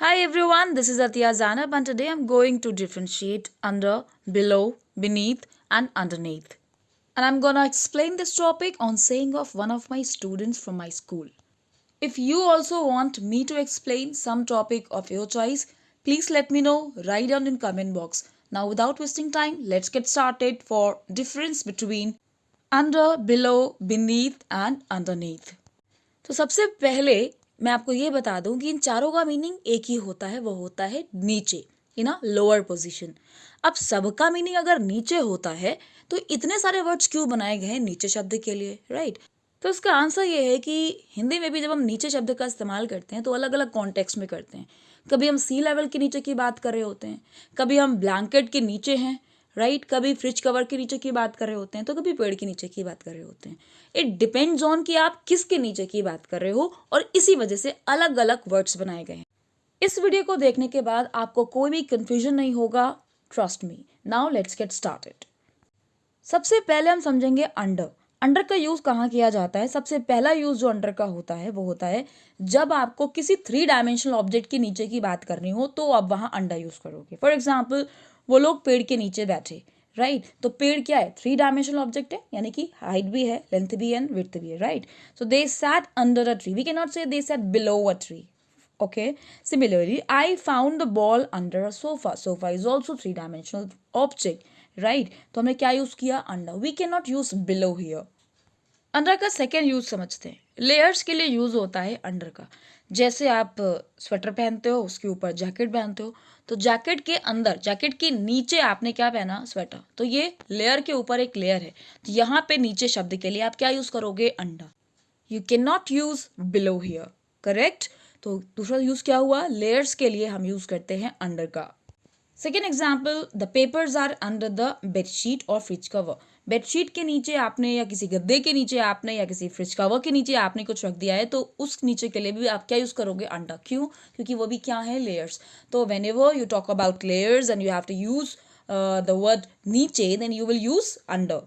Hi everyone, this is Athiya Zanab and today I'm going to differentiate under, below, beneath and underneath. And I'm gonna explain this topic on saying of one of my students from my school. If you also want me to explain some topic of your choice, please let me know, write down in comment box. Now without wasting time, let's get started for difference between under, below, beneath and underneath. तो सबसे पहले मैं आपको ये बता दूं कि इन चारों का मीनिंग एक ही होता है, वो होता है नीचे, इन अ लोअर पोजीशन। अब सबका मीनिंग अगर नीचे होता है तो इतने सारे वर्ड्स क्यों बनाए गए हैं नीचे शब्द के लिए, राइट? तो इसका आंसर ये है कि हिंदी में भी जब हम नीचे शब्द का इस्तेमाल करते हैं तो अलग अलग कॉन्टेक्स्ट में करते हैं। कभी हम सी लेवल के नीचे की बात कर रहे होते हैं, कभी हम ब्लैंकेट के नीचे हैं, राइट, कभी फ्रिज कवर के नीचे की बात कर रहे होते हैं, तो कभी पेड़ के नीचे की बात कर रहे होते हैं। इट डिपेंड्स ऑन कि आप किसके नीचे की बात कर रहे हो और इसी वजह से अलग अलग वर्ड्स बनाए गए हैं। इस वीडियो को देखने के बाद आपको कोई भी कंफ्यूजन नहीं होगा, trust me. Now let's get started. सबसे पहले हम समझेंगे अंडर। अंडर का यूज कहाँ किया जाता है? सबसे पहला यूज जो अंडर का होता है वो होता है जब आपको किसी 3 डायमेंशनल ऑब्जेक्ट के नीचे की बात करनी हो तो आप वहां अंडर यूज करोगे। फॉर एग्जाम्पल, वो लोग पेड़ के नीचे बैठे, राइट? तो पेड़ क्या है? 3 डायमेंशनल ऑब्जेक्ट है, यानी कि हाइट भी है, लेंथ भी है एंड विड्थ भी है, right? So they sat under a tree, we can not say they sat below a tree. Okay, similarly, I found the ball under a sofa. Sofa is also 3 dimensional object, right? तो हमने क्या use किया? Under. We cannot use below here. Under का second use समझते हैं। Layers के लिए use होता है अंडर का। जैसे आप स्वेटर पहनते हो, उसके ऊपर जैकेट पहनते हो, तो जैकेट के अंदर, जैकेट के नीचे आपने क्या पहना? स्वेटर। तो ये लेयर के ऊपर एक लेयर है, तो यहाँ पे नीचे शब्द के लिए आप क्या यूज करोगे? Under. You can not use below here, correct? तो दूसरा यूज क्या हुआ? लेयर्स के लिए हम यूज करते हैं अंडर का। Second example, the papers are under the bedsheet और फ्रिज कवर। बेडशीट के नीचे आपने या किसी गद्दे के नीचे आपने या किसी फ्रिज कवर के नीचे आपने कुछ रख दिया है, तो उस नीचे के लिए भी आप क्या यूज करोगे? अंडर। क्यों? क्योंकि वो भी क्या है? लेयर्स। तो whenever you talk about layers and you have to use the word नीचे, then you will use under.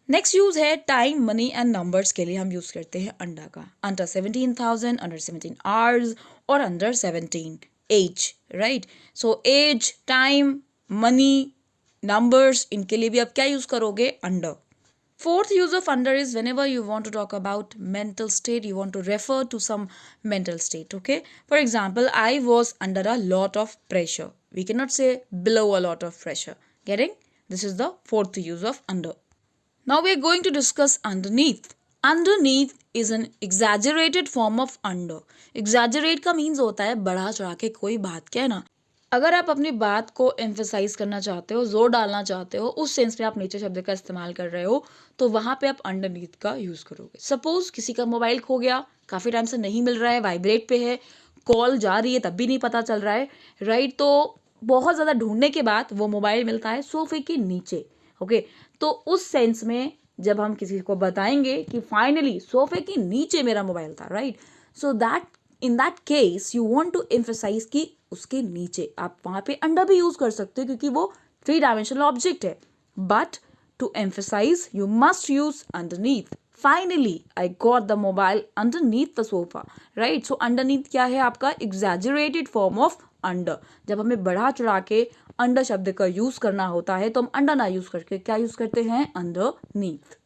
Next use है टाइम, मनी एंड नंबर्स के लिए हम यूज करते हैं अंडर का। अंडर 17,000, अंडर 17 आवर्स और under 17 age, right? So age, time, money, numbers, इनके लिए भी आप क्या यूज करोगे? Under. Fourth use of under is whenever you want to talk about mental state, you want to refer to some mental state, okay? For example, I was under a lot of pressure. We cannot say below a lot of pressure. Getting? This is the fourth use of under. Now we are going to discuss underneath. Underneath is an exaggerated form of under. Exaggerate का means होता है बढ़ा चढ़ा के कोई बात कहना। अगर आप अपनी बात को एम्फेसाइज करना चाहते हो, जोर डालना चाहते हो, उस सेंस में आप नीचे शब्द का इस्तेमाल कर रहे हो, तो वहां पे आप अंडरनीथ का यूज करोगे। सपोज किसी का मोबाइल खो गया, काफी टाइम से नहीं मिल रहा है, वाइब्रेट पे है, कॉल जा रही है तब भी नहीं पता चल रहा है, राइट? तो बहुत ज्यादा ढूंढने के बाद वो मोबाइल मिलता है सोफे के नीचे, ओके? तो उस सेंस में जब हम किसी को बताएंगे कि फाइनली सोफे के नीचे मेरा मोबाइल था, right? So that in that case you want to emphasise कि उसके नीचे। आप वहां पे अंडर भी यूज कर सकते हो क्योंकि वो 3 डायमेंशनल ऑब्जेक्ट है, but to emphasise you must use underneath. Finally I got the mobile underneath the sofa, right? So underneath क्या है? आपका एग्जैजरेटेड फॉर्म ऑफ अंडर। जब हमें बढ़ा चढ़ा के अंडर शब्द का यूज करना होता है तो हम अंडर ना यूज करके क्या यूज करते हैं? Underneath.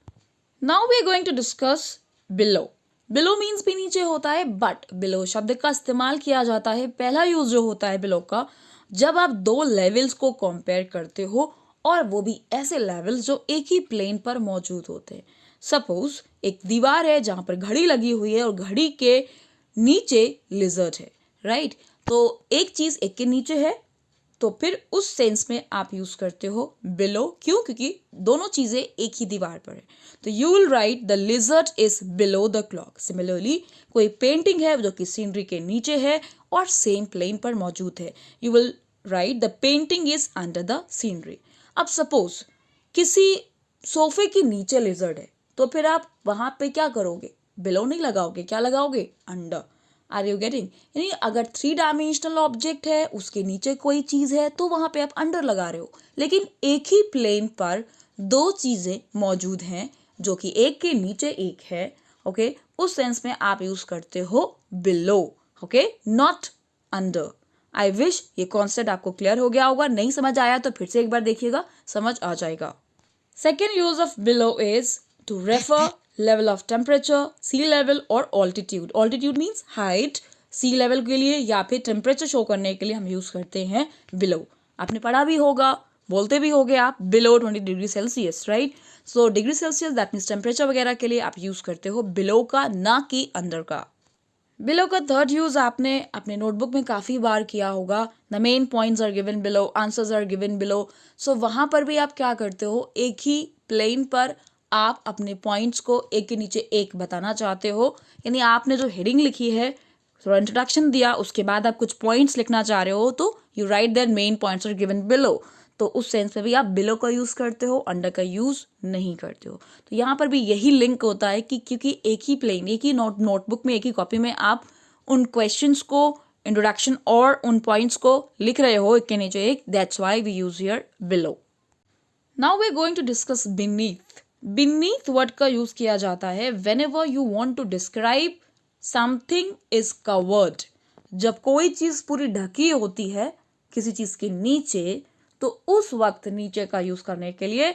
Now we are going to discuss below. Below means भी नीचे होता है, बट बिलो शब्द का इस्तेमाल किया जाता है, पहला यूज जो होता है बिलो का, जब आप दो लेवल्स को कंपेयर करते हो और वो भी ऐसे लेवल्स जो एक ही प्लेन पर मौजूद होते हैं। सपोज एक दीवार है जहां पर घड़ी लगी हुई है और घड़ी के नीचे लिजर्ड है, राइट? तो एक चीज एक के नीचे है, तो फिर उस सेंस में आप यूज करते हो बिलो। क्यों? क्योंकि दोनों चीजें एक ही दीवार पर है। तो you will write the lizard is below the clock. Similarly, कोई पेंटिंग है जो कि सीनरी के नीचे है और सेम प्लेन पर मौजूद है, you will write the painting is under the scenery. अब सपोज किसी सोफे के नीचे लिजर्ड है, तो फिर आप वहां पे क्या करोगे? बिलो नहीं लगाओगे, क्या लगाओगे? अंडर। Are you getting? यानी अगर 3 डायमेंशनल ऑब्जेक्ट है, उसके नीचे कोई चीज है, तो वहां पे आप अंडर लगा रहे हो। लेकिन एक ही प्लेन पर दो चीजें मौजूद हैं जो कि एक के नीचे एक है, ओके? उस सेंस में आप यूज करते हो below, okay? Not under. I wish ये कॉन्सेप्ट आपको क्लियर हो गया होगा, नहीं समझ आया तो फिर से एक बार देखिएगा, समझ आ जाएगा। Second use of below is to refer level of temperature, sea level और altitude. Altitude means height, sea level के लिए या फिर टेम्परेचर शो करने के लिए हम यूज करते हैं बिलो। आपने पढ़ा भी होगा, बोलते भी होगे आप, below 20 degree Celsius, right. So degree Celsius that means temperature वगैरह के लिए आप यूज करते हो बिलो का, ना कि अंडर का। बिलो का थर्ड यूज आपने अपने नोटबुक में काफी बार किया होगा। The main points are given below, answers are given below. So वहां पर भी आप क्या करते हो, एक ही प्लेन पर आप अपने पॉइंट्स को एक के नीचे एक बताना चाहते हो। यानी आपने जो हेडिंग लिखी है, थोड़ा इंट्रोडक्शन दिया, उसके बाद आप कुछ पॉइंट्स लिखना चाह रहे हो, तो you write that main points are given below. तो उस सेंस में भी आप बिलो का यूज करते हो, अंडर का यूज नहीं करते हो। तो यहाँ पर भी यही लिंक होता है कि क्योंकि एक ही प्लेन, एक ही नोटबुक में, एक ही कॉपी में आप उन क्वेश्चंस को, इंट्रोडक्शन और उन पॉइंट्स को लिख रहे हो एक के नीचे एक, that's why we use here below. Now we are going to discuss beneath. Beneath word का यूज किया जाता है whenever you want to describe something is covered. जब कोई चीज पूरी ढकी होती है किसी चीज के नीचे, तो उस वक्त नीचे का यूज करने के लिए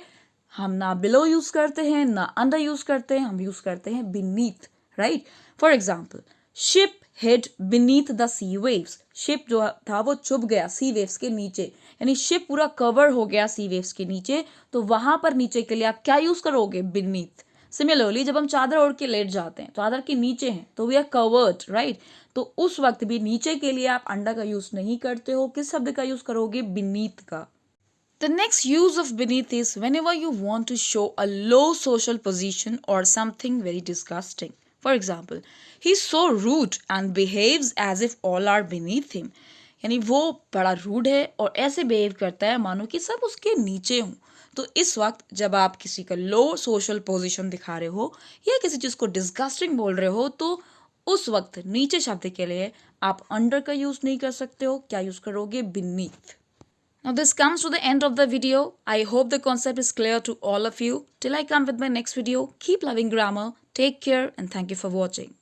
हम ना बिलो यूज करते हैं, ना अंडर यूज करते हैं, हम यूज करते हैं beneath, right. For example, ship hid beneath the sea waves. Ship जो था वो छुप गया सी वेव्स के नीचे, यानी शिप पूरा कवर हो गया सी वेव्स के नीचे। तो वहां पर नीचे के लिए आप क्या यूज करोगे, बीनीथ। सिमिलरली जब हम चादर ओढ़ के लेट जाते हैं, चादर के नीचे हैं, तो वी आर कवर्ड, राइट। तो उस वक्त भी नीचे के लिए आप अंडर का यूज नहीं करते हो, किस शब्द का यूज करोगे, बीनीथ का। The next use of beneath is whenever you want to show a low social position or something very disgusting. For example, he's so rude and behaves as if all are beneath him. यानी वो बड़ा rude है और ऐसे behave करता है मानो कि सब उसके नीचे हों। तो इस वक्त जब आप किसी का लो सोशल पोजीशन दिखा रहे हो या किसी चीज़ को डिस्गस्टिंग बोल रहे हो, तो उस वक्त नीचे शब्द के लिए आप अंडर का यूज़ नहीं कर सकते हो, क्या यूज़ करोगे, beneath. Now this comes to the end of the video. I hope the concept is clear to all of you. Till I come with my next video, keep loving grammar, take care and thank you for watching.